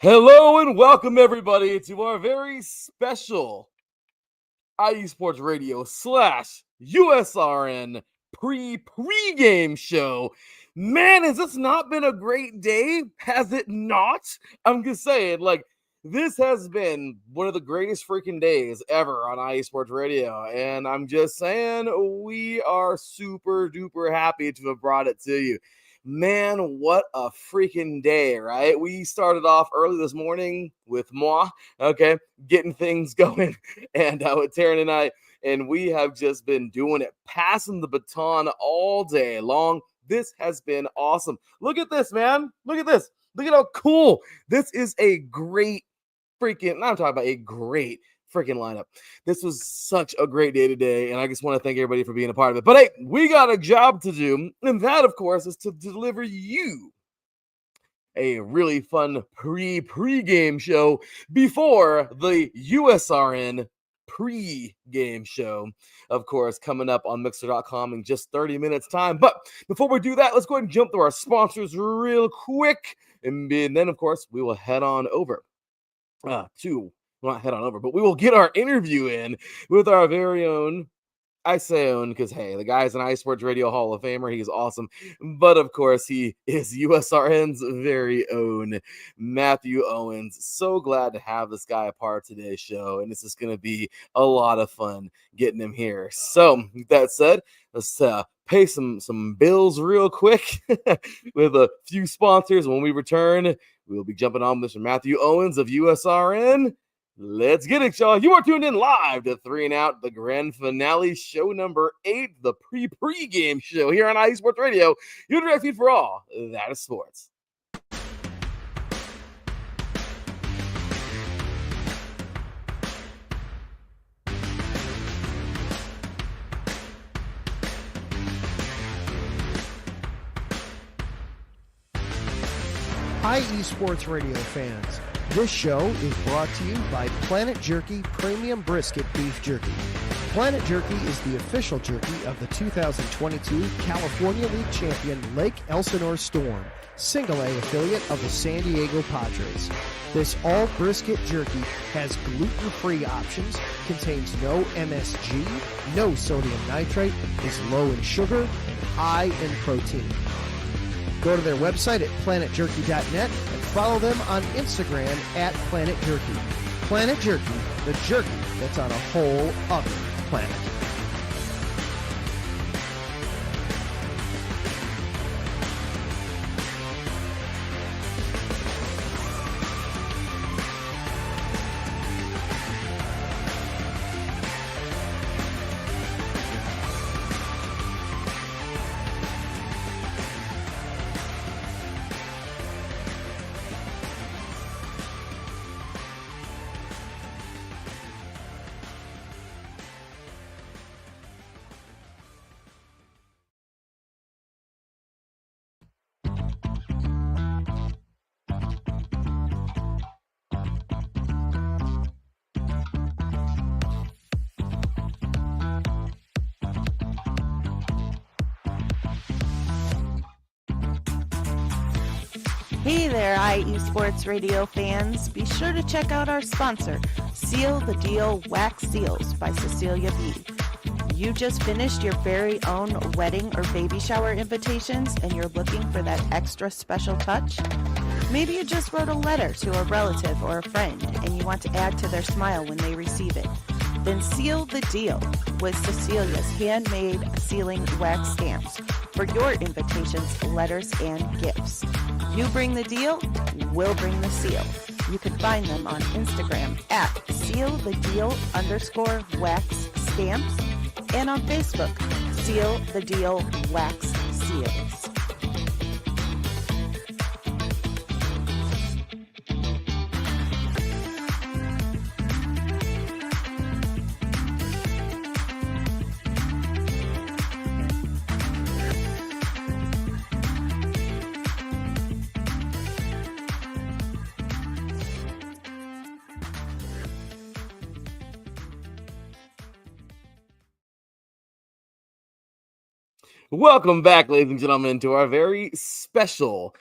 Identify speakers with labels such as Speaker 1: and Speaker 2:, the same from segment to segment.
Speaker 1: Hello and welcome everybody to our very special IE Sports Radio / USRN pregame show. Man, has this not been a great day? Has it not? I'm just saying, this has been one of the greatest freaking days ever on IE Sports Radio. And I'm just saying, we are super duper happy to have brought it to you. Man, what a freaking day, right? We started off early this morning with moi, okay, getting things going, and with Taryn and I, and we have just been doing it, passing the baton all day long. This has been awesome. Look at this, man. Look at this. Look at how cool. This is a great freaking, I'm talking about a great freaking lineup. This was such a great day today, and I just want to thank everybody for being a part of it. But hey, we got a job to do, and that, of course, is to deliver you a really fun pre-game show before the USRN pre-game show, of course, coming up on Mixer.com in just 30 minutes time. But before we do that, let's go ahead and jump through our sponsors real quick, and then, of course, we will head on over not head on over, but we will get our interview in with our very own, I say own because, hey, the guy's an IE Sports Radio Hall of Famer. He's awesome. But, of course, he is USRN's very own Matthew Owens. So glad to have this guy a part of today's show, and this is going to be a lot of fun getting him here. So, with that said, let's pay some bills real quick with a few sponsors. When we return, we'll be jumping on Mr. Matthew Owens of USRN. Let's get it, y'all. You are tuned in live to 3 and Out, the grand finale, show number 8, the pre-game show here on IE Sports Radio. Your direct feed for all that is sports.
Speaker 2: IE Sports Radio fans, this show is brought to you by Planet Jerky Premium Brisket Beef Jerky. Planet Jerky is the official jerky of the 2022 California League champion Lake Elsinore Storm, Single A affiliate of the San Diego Padres. This all brisket jerky has gluten-free options, contains no MSG, no sodium nitrate, is low in sugar, and high in protein. Go to their website at planetjerky.net and follow them on Instagram at Planet Jerky. Planet Jerky, the jerky that's on a whole other planet.
Speaker 3: Hey there, IE Sports Radio fans. Be sure to check out our sponsor, Seal the Deal Wax Seals by Cecilia B. You just finished your very own wedding or baby shower invitations and you're looking for that extra special touch? Maybe you just wrote a letter to a relative or a friend and you want to add to their smile when they receive it. Then seal the deal with Cecilia's handmade sealing wax stamps for your invitations, letters, and gifts. You bring the deal, we'll bring the seal. You can find them on Instagram at sealthedeal_wax stamps and on Facebook, Seal the Deal Wax Seals.
Speaker 1: Welcome back, ladies and gentlemen, to our very special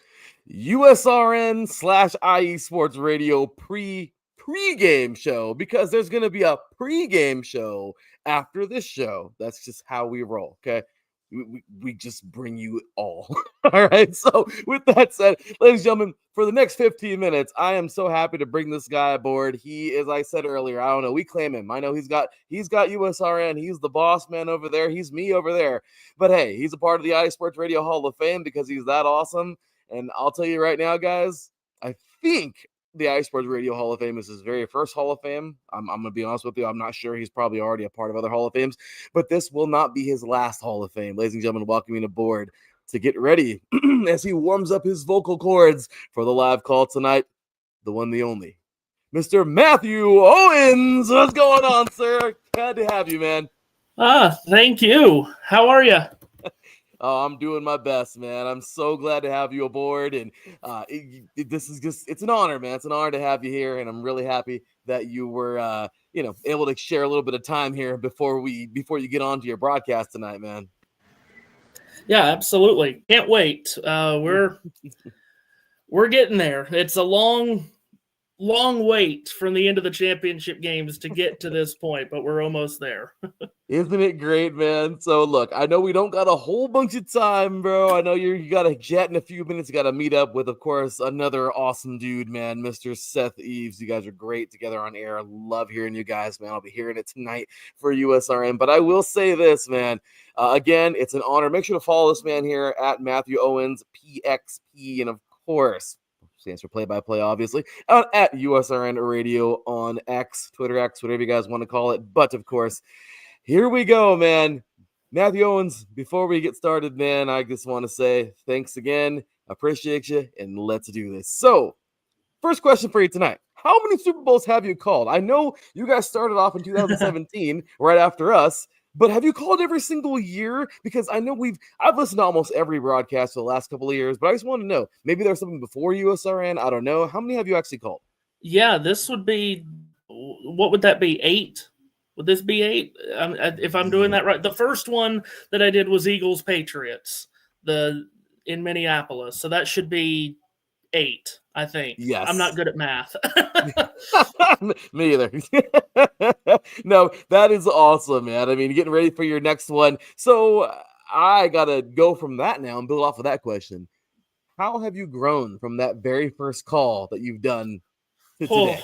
Speaker 1: USRN/IE Sports Radio pre-game show, because there's going to be a pre-game show after this show. That's just how we roll, okay? We just bring you all. All right. So with that said, ladies and gentlemen, for the next 15 minutes, I am so happy to bring this guy aboard. He, as I said earlier, I don't know, we claim him. I know he's got USRN. He's the boss man over there. He's me over there. But hey, he's a part of the IE Sports Radio Hall of Fame because he's that awesome. And I'll tell you right now, guys, I think the IE Sports Radio Hall of Fame is his very first Hall of Fame. I'm going to be honest with you. I'm not sure. He's probably already a part of other Hall of Fames, but this will not be his last Hall of Fame. Ladies and gentlemen, welcoming aboard to get ready as he warms up his vocal cords for the live call tonight, the one, the only, Mr. Matthew Owens. What's going on, sir? Glad to have you, man.
Speaker 4: Thank you. How are you?
Speaker 1: Oh, I'm doing my best, man. I'm so glad to have you aboard. And this is just, it's an honor, man. It's an honor to have you here. And I'm really happy that you were, able to share a little bit of time here before you get on to your broadcast tonight, man.
Speaker 4: Yeah, absolutely. Can't wait. We're getting there. It's a long wait from the end of the championship games to get to this point, but we're almost there.
Speaker 1: Isn't it great, man? So look, I know we don't got a whole bunch of time, bro. I know you got a jet in a few minutes. You got to meet up with, of course, another awesome dude, man, Mr. Seth Eves. You guys are great together on air. I love hearing you guys, man. I'll be hearing it tonight for USRN. But I will say this, man. Again, it's an honor. Make sure to follow this man here at Matthew Owens, PXP, and of course, stands for play-by-play, obviously, at USRN Radio on X, Twitter X, whatever you guys want to call it. But, of course, here we go, man. Matthew Owens, before we get started, man, I just want to say thanks again. Appreciate you, and let's do this. So, first question for you tonight. How many Super Bowls have you called? I know you guys started off in 2017, right after us, but have you called every single year? Because I know I've listened to almost every broadcast for the last couple of years, but I just want to know, maybe there's something before USRN. I don't know. How many have you actually called?
Speaker 4: Yeah, this would be, what would that be, 8? Would this be 8? If I'm doing that right. The first one that I did was Eagles Patriots in Minneapolis. So that should be 8, I think.
Speaker 1: Yes.
Speaker 4: I'm not good at math.
Speaker 1: Me either. No, that is awesome, man. I mean, getting ready for your next one. So I got to go from that now and build off of that question. How have you grown from that very first call that you've done to today?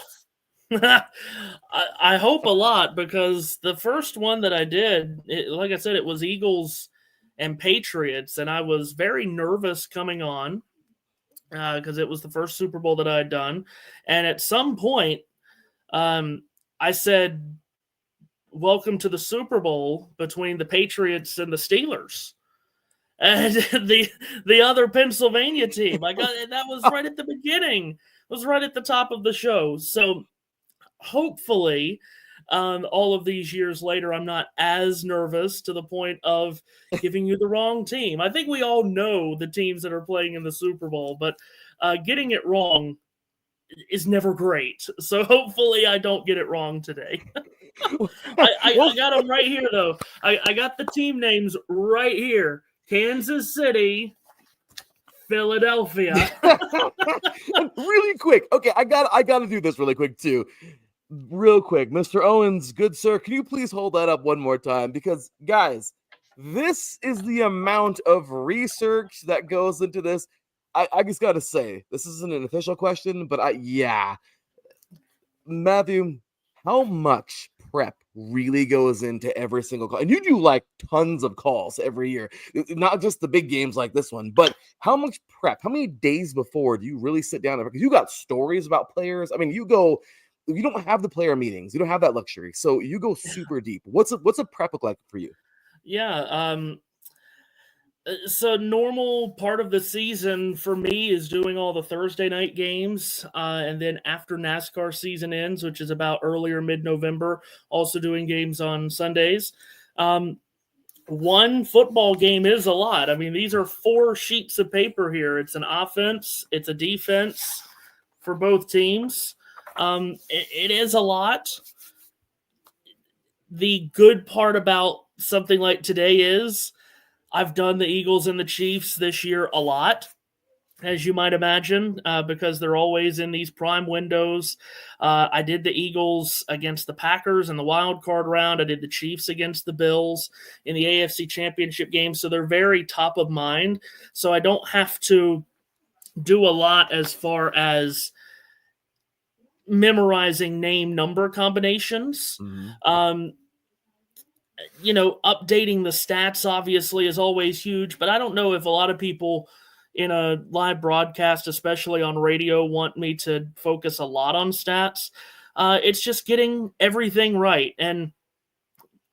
Speaker 4: I hope a lot, because the first one that I did, like I said, it was Eagles and Patriots, and I was very nervous coming on because it was the first Super Bowl that I had done. And at some point, I said, "Welcome to the Super Bowl between the Patriots and the Steelers." And the other Pennsylvania team. That was right at the beginning. It was right at the top of the show. So hopefully, all of these years later, I'm not as nervous to the point of giving you the wrong team. I think we all know the teams that are playing in the Super Bowl, but getting it wrong is never great. So hopefully I don't get it wrong today. I got them right here, though. I got the team names right here. Kansas City, Philadelphia.
Speaker 1: Really quick. Okay, I got to do this really quick, too. Real quick, Mr. Owens, good sir, can you please hold that up one more time? Because, guys, this is the amount of research that goes into this. I just got to say, this isn't an official question, but Matthew, how much prep really goes into every single call? And you do like tons of calls every year, not just the big games like this one, but how much prep, how many days before do you really sit down? Because you got stories about players. I mean, you don't have the player meetings. You don't have that luxury. So you go super deep. What's a prep look like for you?
Speaker 4: Yeah. So normal part of the season for me is doing all the Thursday night games. And then after NASCAR season ends, which is about earlier mid-November, also doing games on Sundays. One football game is a lot. I mean, these are 4 sheets of paper here. It's an offense. It's a defense for both teams. It is a lot. The good part about something like today is I've done the Eagles and the Chiefs this year a lot. as you might imagine, because they're always in these prime windows. I did the Eagles against the Packers in the wild card round. I did the Chiefs against the Bills in the AFC Championship game. So they're very top of mind. So I don't have to do a lot as far as memorizing name number combinations. Updating the stats obviously is always huge, but I don't know if a lot of people in a live broadcast, especially on radio, want me to focus a lot on stats. It's just getting everything right. And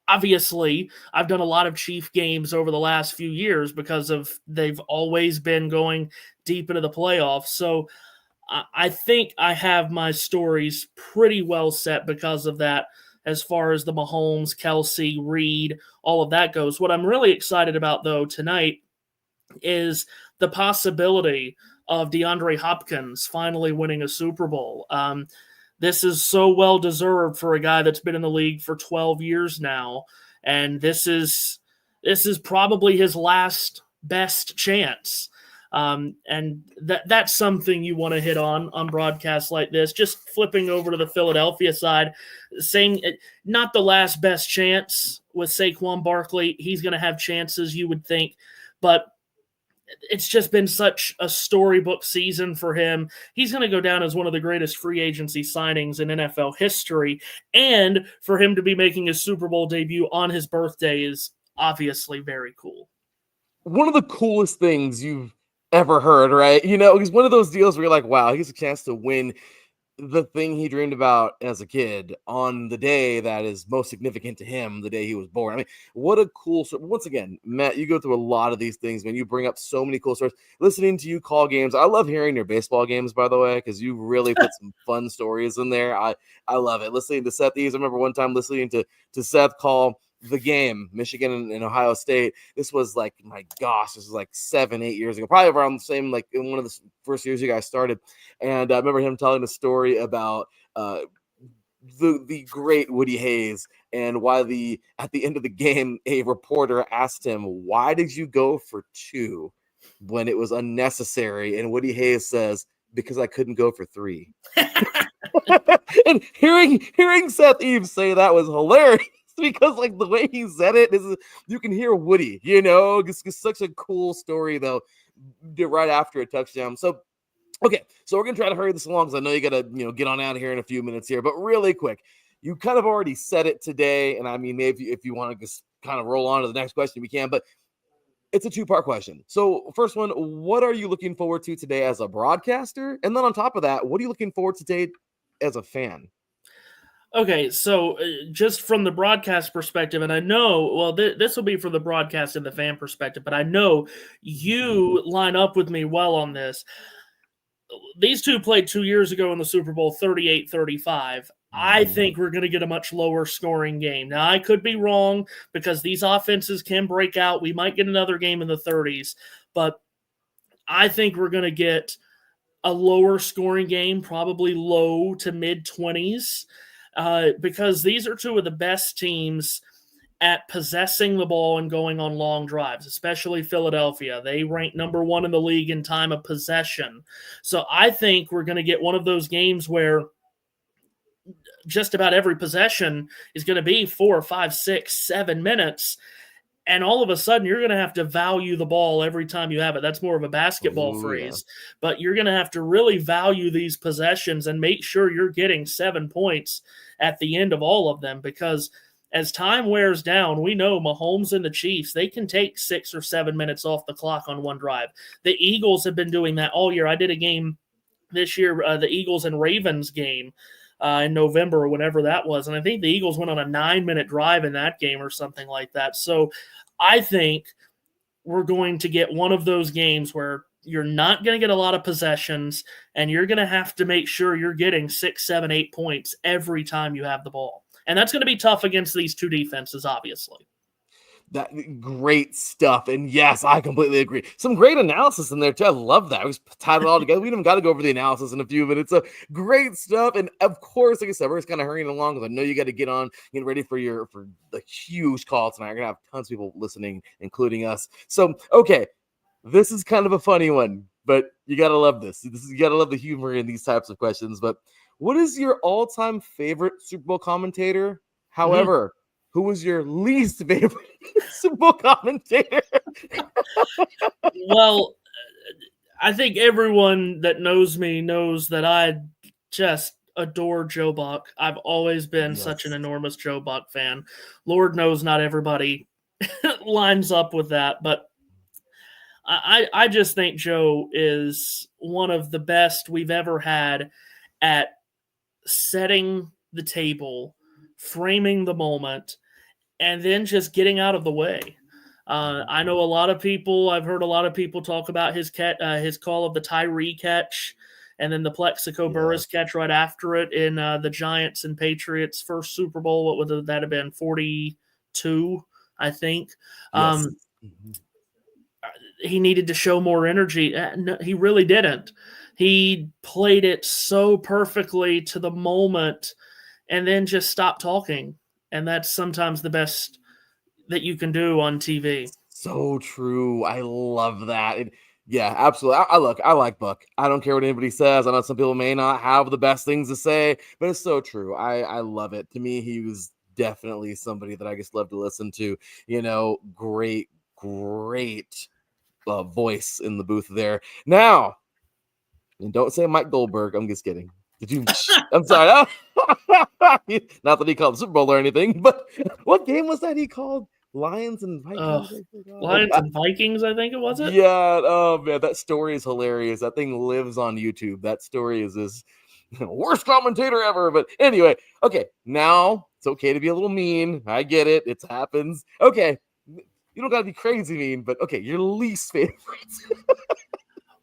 Speaker 4: obviously, I've done a lot of Chief games over the last few years because they've always been going deep into the playoffs. So I think I have my stories pretty well set because of that, as far as the Mahomes, Kelsey, Reed, all of that goes. What I'm really excited about, though, tonight is the possibility of DeAndre Hopkins finally winning a Super Bowl. This is so well deserved for a guy that's been in the league for 12 years now, and this is probably his last best chance. And that's something you want to hit on broadcasts like this. Just flipping over to the Philadelphia side, saying not the last best chance with Saquon Barkley. He's going to have chances, you would think, but it's just been such a storybook season for him. He's going to go down as one of the greatest free agency signings in NFL history. And for him to be making his Super Bowl debut on his birthday is obviously very cool.
Speaker 1: One of the coolest things you've ever heard, right? It's one of those deals where you're like, wow, he has a chance to win the thing he dreamed about as a kid on the day that is most significant to him, the day he was born. I mean, what a cool story. Once again, Matt, you go through a lot of these things, man. You bring up so many cool stories. Listening to you call games. I love hearing your baseball games, by the way, because you really put some fun stories in there. I love it. Listening to Seth Eves. I remember one time listening to Seth call the game, Michigan and Ohio State. This was like, my gosh, this was like 7-8 years ago, probably around the same, like in one of the first years you guys started. And I remember him telling a story about the great Woody Hayes, and why at the end of the game, a reporter asked him, why did you go for 2 when it was unnecessary? And Woody Hayes says, because I couldn't go for 3. And hearing Seth Eves say that was hilarious. Because like the way he said it, you can hear Woody, it's such a cool story though, right after a touchdown. So, okay, so we're going to try to hurry this along because I know you got to, get on out of here in a few minutes here, but really quick, you kind of already said it today. And I mean, maybe if you want to just kind of roll on to the next question, we can, but it's a 2-part question. So first one, what are you looking forward to today as a broadcaster? And then on top of that, what are you looking forward to today as a fan?
Speaker 4: Okay, so just from the broadcast perspective, and I know, well, this will be from the broadcast and the fan perspective, but I know you line up with me well on this. These two played 2 years ago in the Super Bowl, 38-35. I think we're going to get a much lower scoring game. Now, I could be wrong because these offenses can break out. We might get another game in the 30s, but I think we're going to get a lower scoring game, probably low to mid-20s. Because these are two of the best teams at possessing the ball and going on long drives, especially Philadelphia. They rank number 1 in the league in time of possession. So I think we're going to get one of those games where just about every possession is going to be 4, 5, 6, 7 minutes. And all of a sudden, you're going to have to value the ball every time you have it. That's more of a basketball phrase. Yeah. But you're going to have to really value these possessions and make sure you're getting 7 points at the end of all of them. Because as time wears down, we know Mahomes and the Chiefs, they can take 6 or 7 minutes off the clock on one drive. The Eagles have been doing that all year. I did a game this year, the Eagles and Ravens game in November or whenever that was. And I think the Eagles went on a 9-minute drive in that game or something like that. So I think we're going to get one of those games where you're not going to get a lot of possessions and you're going to have to make sure you're getting 6, 7, 8 points every time you have the ball. And that's going to be tough against these two defenses, obviously.
Speaker 1: That great stuff. And yes, I completely agree. Some great analysis in there too. I love that. We just tied it all together. We even got to go over the analysis in a few minutes. So great stuff. And of course, like I said, we're just kind of hurrying along because I know you got to get ready for the huge call tonight. We're gonna have tons of people listening, including us. So okay, this is kind of a funny one. but you gotta love this. You gotta love the humor in these types of questions. But what is your all-time favorite Super Bowl commentator? However, who was your least favorite Super Bowl commentator?
Speaker 4: Well, I think everyone that knows me knows that I just adore Joe Buck. I've always been such an
Speaker 1: Yes.
Speaker 4: enormous Joe Buck fan. Lord knows not everybody lines up with that, but I just think Joe is one of the best we've ever had at setting the table, framing the moment, and then just getting out of the way. I know a lot of people. I've heard a lot of people talk about his call of the Tyree catch, and then the Plexico Burress catch right after it in the Giants and Patriots first Super Bowl. What would that have been? 42, I think.
Speaker 1: Yes.
Speaker 4: He needed to show more energy. No, he really didn't. He played it so perfectly to the moment, and then just stopped talking. And that's sometimes the best that you can do on TV.
Speaker 1: So true. I love that. Yeah, absolutely. I like Buck. I don't care what anybody says. I know some people may not have the best things to say, but it's so true. I love it. To me, he was definitely somebody that I just love to listen to. Great voice in the booth there. Now, and don't say Mike Goldberg. I'm just kidding. Did you? I'm sorry. Not that he called Super Bowl or anything, but what game was that he called? Lions and Vikings.
Speaker 4: Lions and Vikings, I think it was.
Speaker 1: Yeah. Oh man, that story is hilarious. That thing lives on YouTube. That story is this worst commentator ever. But anyway, okay. Now it's okay to be a little mean. I get it. It happens. Okay. You don't got to be crazy mean, but okay. Your least favorite.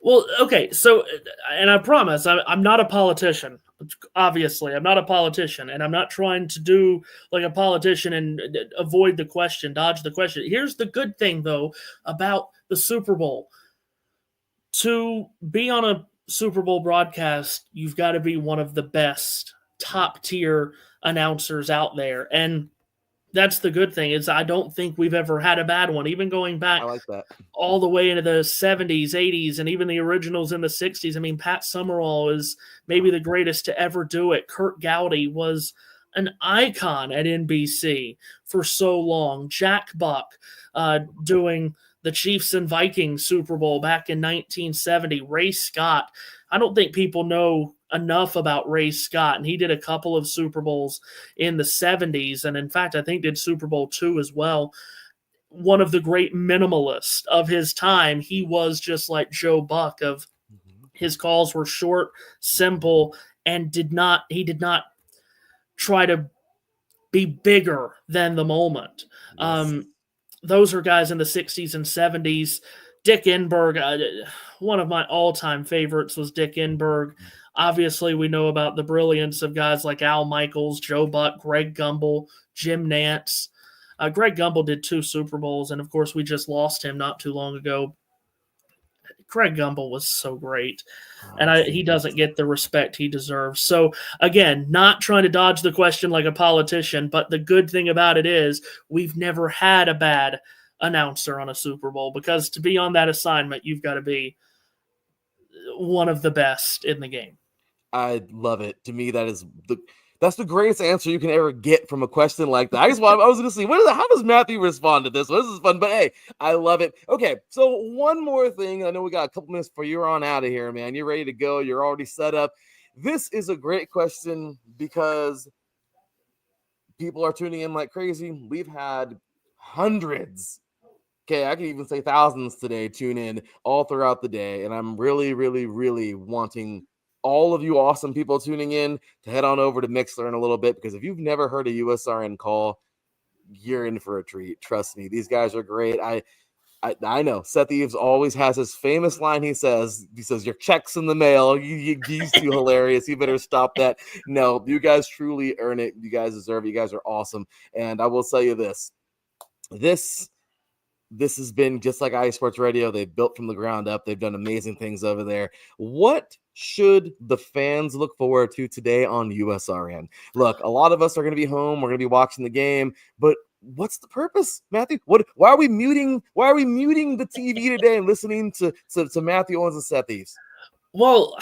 Speaker 4: Well, okay, so, and I promise, I'm not a politician. Obviously, I'm not a politician, and I'm not trying to do like a politician and avoid the question, dodge the question. Here's the good thing, though, about the Super Bowl. To be on a Super Bowl broadcast, you've got to be one of the best, top-tier announcers out there, and that's the good thing, is I don't think we've ever had a bad one, even going back
Speaker 1: I like that.
Speaker 4: all the way into the 70s, 80s, and even the originals in the 60s. I mean, Pat Summerall is maybe the greatest to ever do it. Kurt Gowdy was an icon at NBC for so long. Jack Buck doing the Chiefs and Vikings Super Bowl back in 1970. Ray Scott. I don't think people know enough about Ray Scott, and he did a couple of Super Bowls in the 70s, and in fact, I think did Super Bowl II as well. One of the great minimalists of his time. He was just like Joe Buck. Of his calls were short, simple, and he did not try to be bigger than the moment.
Speaker 1: Yes.
Speaker 4: Those are guys in the 60s and 70s. Dick Enberg, one of my all-time favorites was Dick Enberg. Obviously, we know about the brilliance of guys like Al Michaels, Joe Buck, Greg Gumbel, Jim Nantz. Greg Gumbel did 2 Super Bowls, and of course, we just lost him not too long ago. Greg Gumbel was so great, and he doesn't get the respect he deserves. So, again, not trying to dodge the question like a politician, but the good thing about it is we've never had a bad announcer on a Super Bowl, because to be on that assignment, you've got to be one of the best in the game.
Speaker 1: I love it. To me, that's the greatest answer you can ever get from a question like that. I was going to see how does Matthew respond to this? Well, this is fun, but hey, I love it. Okay, so one more thing. I know we got a couple minutes before you're on out of here, man. You're ready to go. You're already set up. This is a great question because people are tuning in like crazy. We've had hundreds. Okay, I can even say thousands today tune in all throughout the day. And I'm really, really, really wanting all of you awesome people tuning in to head on over to Mixler in a little bit, because if you've never heard a USRN call, you're in for a treat. Trust me, these guys are great. I know Seth Eves always has his famous line. He says, your check's in the mail. He's too hilarious. You better stop that. No, you guys truly earn it. You guys deserve it. You guys are awesome. And I will tell you this has been just like IE Sports Radio. They've built from the ground up. They've done amazing things over there. What should the fans look forward to today on USRN? Look, a lot of us are going to be home. We're going to be watching the game, but what's the purpose, Matthew? Why are we muting the TV today and listening to Matthew Owens and Seth Eves?
Speaker 4: Well,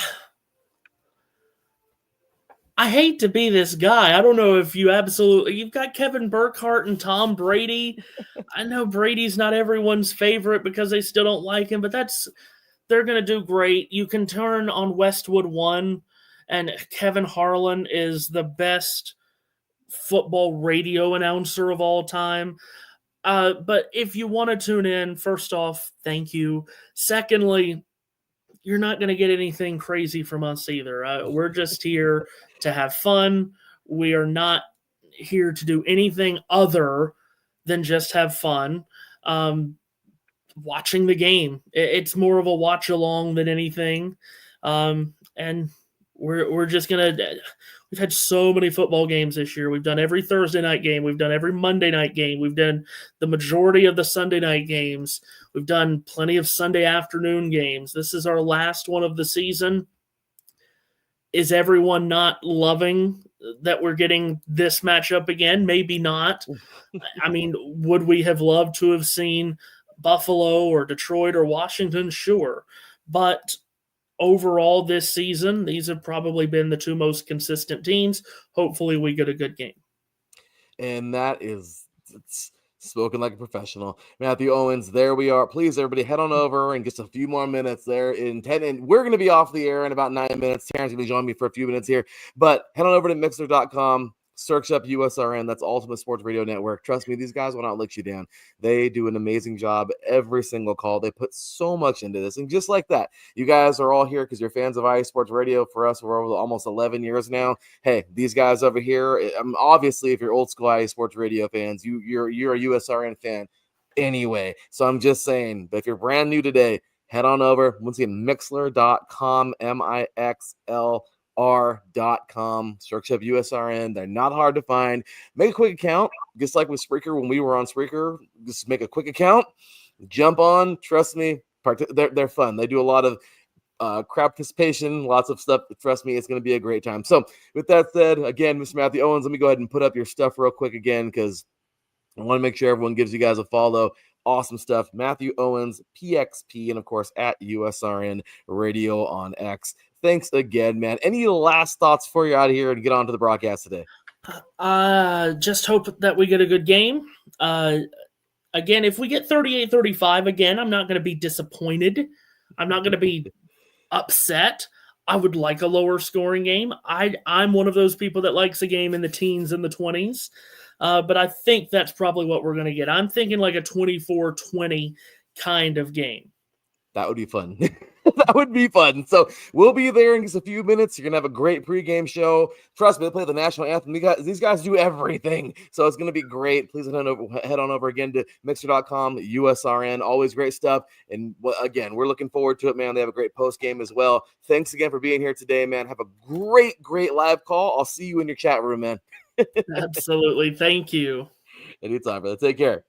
Speaker 4: I hate to be this guy. I don't know if you've got Kevin Burkhardt and Tom Brady. I know Brady's not everyone's favorite because they still don't like him, but they're going to do great. You can turn on Westwood One, and Kevin Harlan is the best football radio announcer of all time. But if you want to tune in, first off, thank you. Secondly, you're not going to get anything crazy from us either. We're just here to have fun. We are not here to do anything other than just have fun. Watching the game, it's more of a watch along than anything. And we're just going to – we've had so many football games this year. We've done every Thursday night game. We've done every Monday night game. We've done the majority of the Sunday night games. We've done plenty of Sunday afternoon games. This is our last one of the season. Is everyone not loving that we're getting this matchup again? Maybe not. I mean, would we have loved to have seen Buffalo or Detroit or Washington? Sure. But overall this season, these have probably been the two most consistent teams. Hopefully we get a good game.
Speaker 1: And that is spoken like a professional. Matthew Owens, there we are. Please, everybody, head on over and just a few more minutes there in 10. And we're going to be off the air in about 9 minutes. Terrence will be joining me for a few minutes here. But head on over to Mixer.com. Search up USRN. That's Ultimate Sports Radio Network. Trust me, these guys will not let you down. They do an amazing job every single call. They put so much into this. And just like that, you guys are all here because you're fans of IE Sports Radio. For us, we're over almost 11 years now. Hey, these guys over here, obviously, if you're old school IE Sports Radio fans, you're a USRN fan anyway. So I'm just saying, but if you're brand new today, head on over. Once again, Mixler.com, MIXLR.com. Search up USRN. They're not hard to find. Make a quick account, just like with Spreaker when we were on Spreaker. Just make a quick account, jump on. Trust me, they're fun. They do a lot of crowd participation, lots of stuff. Trust me, it's going to be a great time. So with that said, again, Mr. Matthew Owens, let me go ahead and put up your stuff real quick again because I want to make sure everyone gives you guys a follow. Awesome stuff. Matthew Owens, PXP, and of course at USRN Radio on X. Thanks again, man. Any last thoughts before you're out of here and get on to the broadcast today?
Speaker 4: Just hope that we get a good game. Again, if we get 38-35 again, I'm not going to be disappointed. I'm not going to be upset. I would like a lower scoring game. I'm one of those people that likes a game in the teens and the 20s. But I think that's probably what we're going to get. I'm thinking like a 24-20 kind of game.
Speaker 1: That would be fun. That would be fun. So we'll be there in just a few minutes. You're going to have a great pregame show. Trust me, they play the national anthem. These guys do everything. So it's going to be great. Please head on over again to Mixer.com, USRN. Always great stuff. And again, we're looking forward to it, man. They have a great post game as well. Thanks again for being here today, man. Have a great live call. I'll see you in your chat room, man.
Speaker 4: Absolutely. Thank you.
Speaker 1: Anytime, brother. Take care.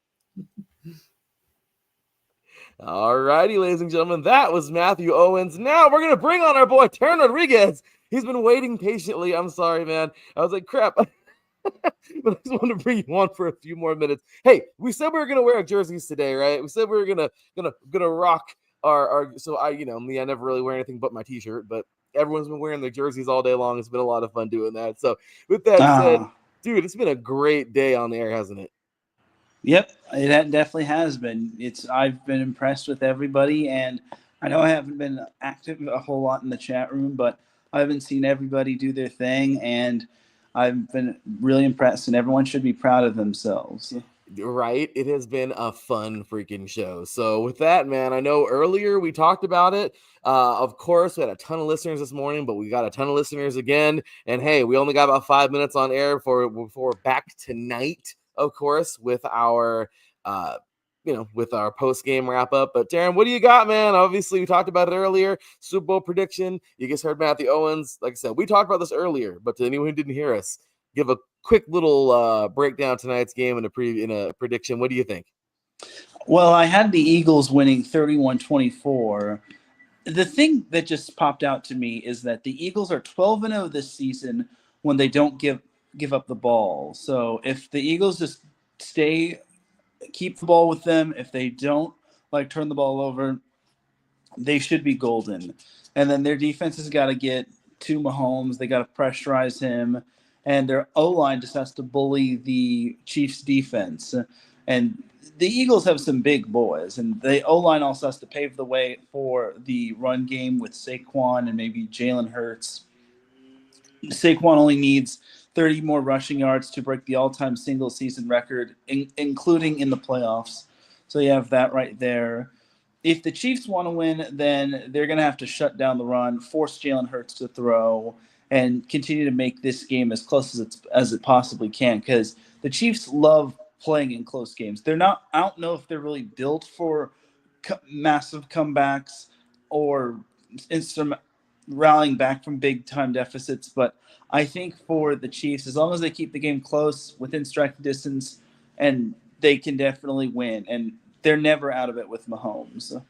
Speaker 1: All righty, ladies and gentlemen, that was Matthew Owens. Now we're going to bring on our boy, Terran Rodriguez. He's been waiting patiently. I'm sorry, man. I was like, crap. But I just want to bring you on for a few more minutes. Hey, we said we were going to wear our jerseys today, right? We said we were gonna rock our so I never really wear anything but my t-shirt, but everyone's been wearing their jerseys all day long. It's been a lot of fun doing that. So with that said, dude, it's been a great day on the air, hasn't it?
Speaker 5: Yep, that definitely has been. I've been impressed with everybody, and I know I haven't been active a whole lot in the chat room, but I haven't seen everybody do their thing, and I've been really impressed, and everyone should be proud of themselves.
Speaker 1: Right? It has been a fun freaking show. So with that, man, I know earlier we talked about it. Of course, we had a ton of listeners this morning, but we got a ton of listeners again. And hey, we only got about 5 minutes on air before we're back tonight, of course, with our with our post-game wrap-up. But Darren, what do you got, man? Obviously, we talked about it earlier. Super Bowl prediction. You just heard Matthew Owens. Like I said, we talked about this earlier, but to anyone who didn't hear us, give a quick little breakdown tonight's game in a prediction. What do you think?
Speaker 5: Well, I had the Eagles winning 31-24. The thing that just popped out to me is that the Eagles are 12-0 this season when they don't give up the ball. So if the Eagles just keep the ball with them. If they don't turn the ball over, they should be golden. And then their defense has got to get to Mahomes. They got to pressurize him, and their O-line just has to bully the Chiefs' defense. And the Eagles have some big boys, and the O-line also has to pave the way for the run game with Saquon and maybe Jalen Hurts. Saquon only needs 30 more rushing yards to break the all-time single-season record, including in the playoffs. So you have that right there. If the Chiefs want to win, then they're going to have to shut down the run, force Jalen Hurts to throw, and continue to make this game as close as it possibly can, because the Chiefs love playing in close games. They're not – I don't know if they're really built for massive comebacks or rallying back from big-time deficits, but I think for the Chiefs, as long as they keep the game close, within striking distance, and they can definitely win. And they're never out of it with Mahomes.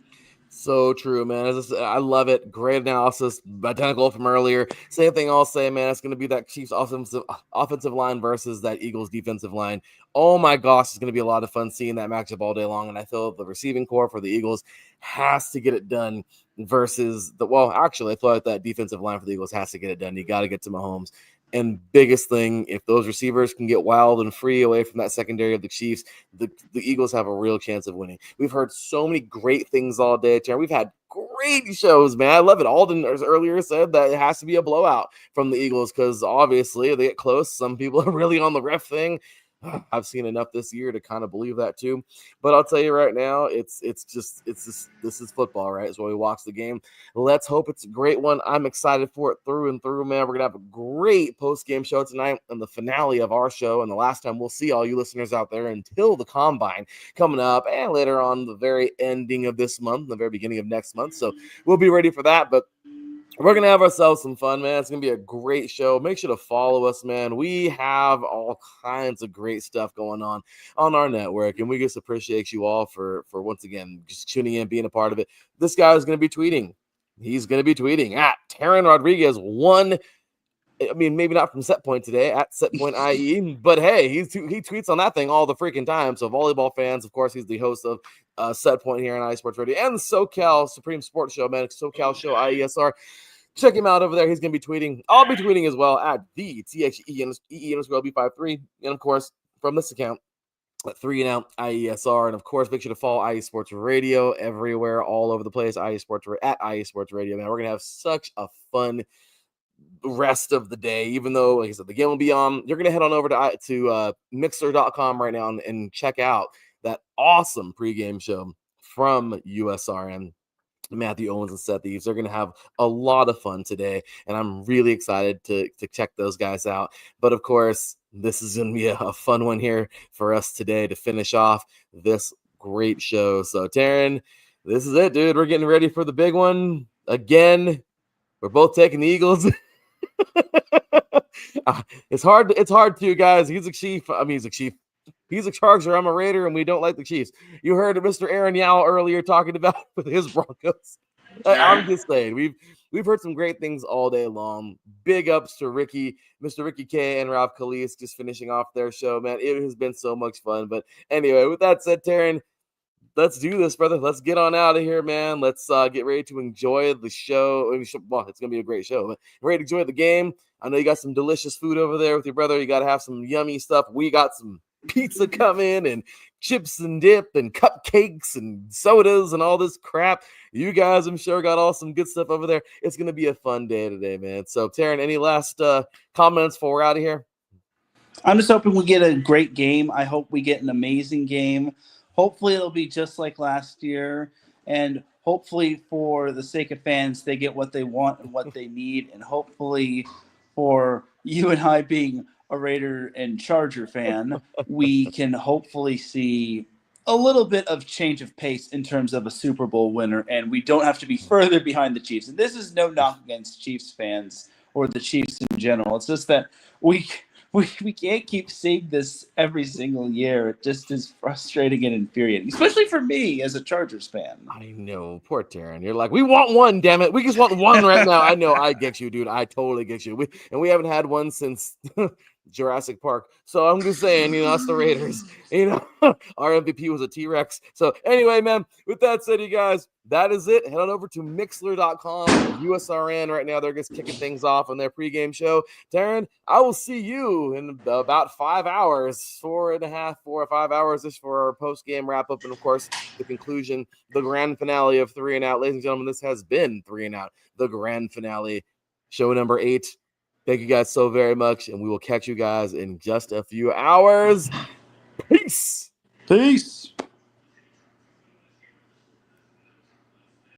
Speaker 1: So true, man. As I said, I love it. Great analysis, identical from earlier. Same thing I'll say, man. It's going to be that Chiefs offensive line versus that Eagles defensive line. Oh my gosh, it's going to be a lot of fun seeing that matchup all day long. And I feel the receiving core for the Eagles has to get it done versus I feel like that defensive line for the Eagles has to get it done. You got to get to Mahomes. And biggest thing, if those receivers can get wild and free away from that secondary of the Chiefs, the Eagles have a real chance of winning. We've heard so many great things all day, Terry. We've had great shows, man. I love it. Alden earlier said that it has to be a blowout from the Eagles because obviously if they get close, some people are really on the ref thing. I've seen enough this year to kind of believe that too. But I'll tell you right now, it's just this is football, right? It's when we watch the game. Let's hope it's a great one. I'm excited for it through and through, man. We're gonna have a great post-game show tonight and the finale of our show. And the last time we'll see all you listeners out there until the combine coming up and later on the very ending of this month, the very beginning of next month. So we'll be ready for that. But we're going to have ourselves some fun, man. It's going to be a great show. Make sure to follow us, man. We have all kinds of great stuff going on our network, and we just appreciate you all for once again, just tuning in, being a part of it. This guy is going to be tweeting. He's going to be tweeting at Taryn Rodriguez 1. I mean, maybe not from Set Point today at Setpoint IE, but hey, he tweets on that thing all the freaking time. So volleyball fans, of course, he's the host of Set Point here on IE Sports Radio and the SoCal Supreme Sports Show, man. SoCal Show IESR. Check him out over there. He's going to be tweeting. I'll be tweeting as well at the THEE_LB53. And of course, from this account, at 3 and Out IESR. And of course, make sure to follow IE Sports Radio everywhere, all over the place. IE Sports Radio, man. We're going to have such a fun rest of the day, even though, like I said, the game will be on. You're going to head on over to Mixer.com right now and check out that awesome pregame show from USRN. Matthew Owens and Seth Eves. They're going to have a lot of fun today, and I'm really excited to check those guys out. But of course, this is going to be a fun one here for us today to finish off this great show. So, Taryn, this is it, dude. We're getting ready for the big one again. We're both taking the Eagles. It's hard to, guys. He's a Chief. He's a Charger. I'm a Raider, and we don't like the Chiefs. You heard Mr. Aaron Yao earlier talking about with his Broncos. I'm just saying, we've heard some great things all day long. Big ups to Mr. Ricky K and Ralph Kalias just finishing off their show, man. It has been so much fun. But anyway, with that said, Taryn, let's do this, brother. Let's get on out of here, man. Let's get ready to enjoy the show. Well, it's going to be a great show. But ready to enjoy the game. I know you got some delicious food over there with your brother. You got to have some yummy stuff. We got some pizza coming and chips and dip and cupcakes and sodas and all this crap. You guys, I'm sure, got all some good stuff over there. It's going to be a fun day today, man. So, Taryn, any last comments before we're out of here?
Speaker 5: I'm just hoping we get a great game. I hope we get an amazing game. Hopefully it'll be just like last year. And hopefully for the sake of fans, they get what they want and what they need. And hopefully for you and I being a Raider and Charger fan, we can hopefully see a little bit of change of pace in terms of a Super Bowl winner, and we don't have to be further behind the Chiefs. And this is no knock against Chiefs fans or the Chiefs in general. It's just that we can't keep seeing this every single year. It just is frustrating and infuriating, especially for me as a Chargers fan.
Speaker 1: I know, poor Taryn. You're like, we want one, damn it. We just want one right now. I know, I get you, dude. I totally get you. We haven't had one since Jurassic Park. So I'm just saying, us the Raiders, our MVP was a T-Rex. So anyway, man, with that said, you guys, that is it. Head on over to Mixler.com. USRN right now, they're just kicking things off on their pregame show. Taryn, I will see you in about 5 hours, 4 or 5 hours just for our post-game wrap-up. And, of course, the conclusion, the grand finale of 3 and Out. Ladies and gentlemen, this has been 3 and Out, the grand finale, show number 8. Thank you guys so very much, and we will catch you guys in just a few hours. Peace.
Speaker 5: Peace.